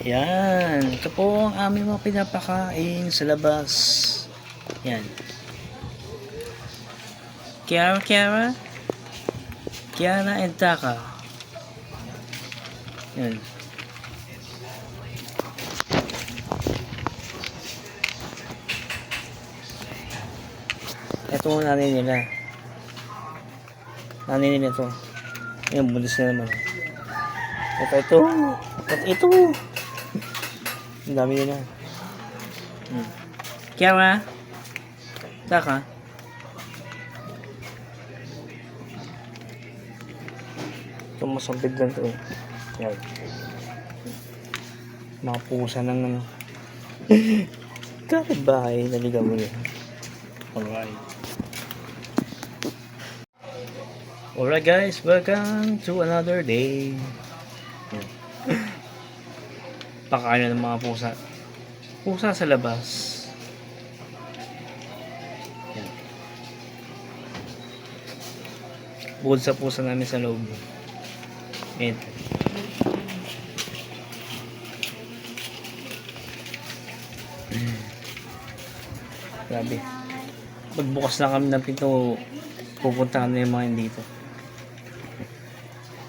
Yan. Ito po ang aming mga pinapakain sa labas. Yan. Kiara and Taka. Yan. Ito ang nanay nila. Nanay nila ito. Yan, bulis na naman. Ito. Ang dami nila. Kiara. Taka. Ito masambid lang ito. Yan. Mga pusa ng ano. Kapit-bahay. Naligaw mo yun. Alright guys, welcome to another day. Pakain ng mga pusa. Pusa sa labas. Yan. Bukod sa pusa namin sa loob. Yan. Grabe. Pagbukas na kami ng pinto, pupuntahan na yung mga yun dito.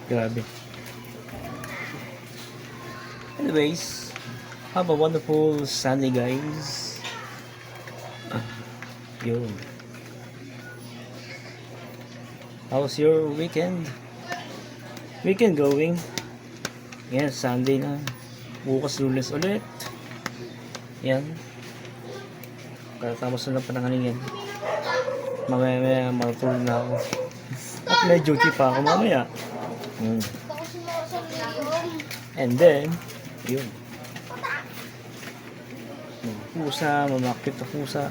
Grabe. Anyways, have a wonderful Sunday, guys. Yun. How's your weekend? Weekend going? Yan, Sunday na. Bukas Lunes ulit. Yan. Katapos na lang pananganin yan. Mamaya matulog na ako. At may duty pa ako mamaya. And then, yun. Pusa, mamakit na pusa.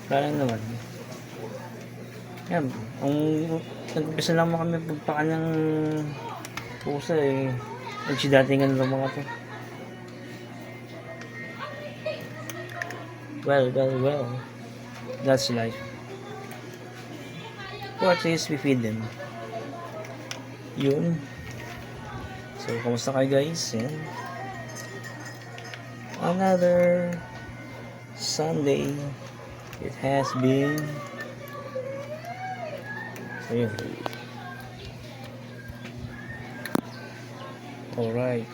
Parang naman. Yan. Ang nag-umpisa lang kami pagpakan ng pusa eh. Nagsidatingan ng mga to. Well. That's life. Or at least we feed them. Yun. So, kamusta kayo guys? Yan. Another Sunday. It has been. So, yun. Alright.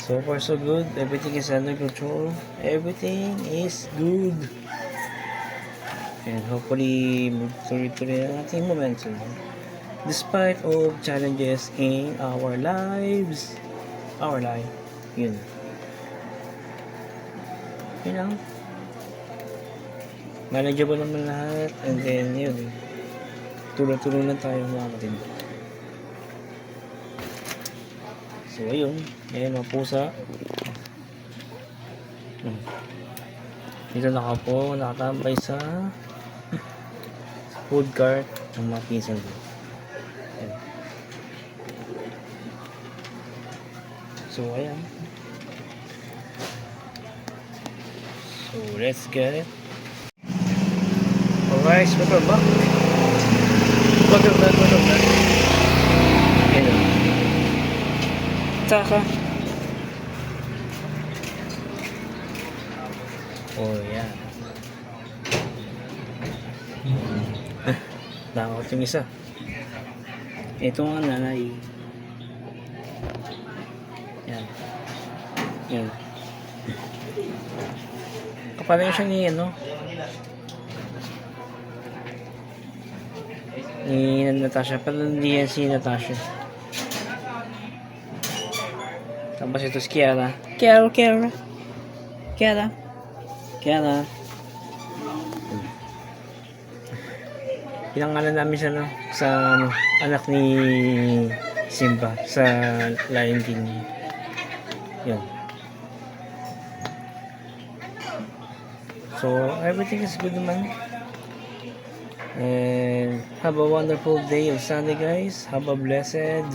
So far so good. Everything is under control. Everything is good. And hopefully tuloy-tuloy ang ating momentum. Despite of challenges in our lives. Our life. Yun. Yun lang. Manageable naman lahat. And then yun. Tulong-tulong lang tayo mga kapatid. So ayun. Ayan mga pusa. Dito nakatambay sa food cart ng mga pinsan ko. Ayan. So ayan. So let's get it. Alright, welcome back. Welcome back. Ayan. Taka. Oh, yan. Nakakot yung isa. Ito nga nanay. Yan. Yan. Kapalang siya ni ano? Ni Natasha. Pero hindi yan si Natasha. Tapos ito si Kiara. Kiara. Pinangalan namin siya no, sa anak ni Simba sa Lion King. Yan. So everything is good naman. And have a wonderful day of Sunday guys. Have a blessed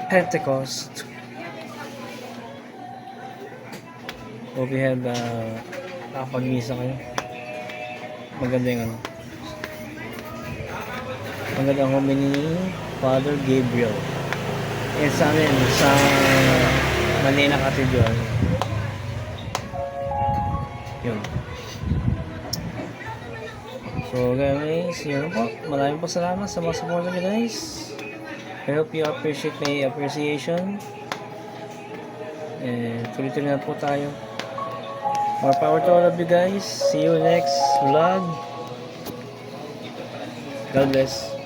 Pentecost. Hope you have nakapag-misa kayo. Maganda yung ano. Ang gandang home ni Father Gabriel. Yan sa amin, sa Manila Cathedral. Yun. So guys, yun po. Maraming po salamat sa mga support nyo guys. I hope you appreciate my appreciation. And tuloy-tuloy na po tayo. More power to all of you guys. See you next vlog. God bless.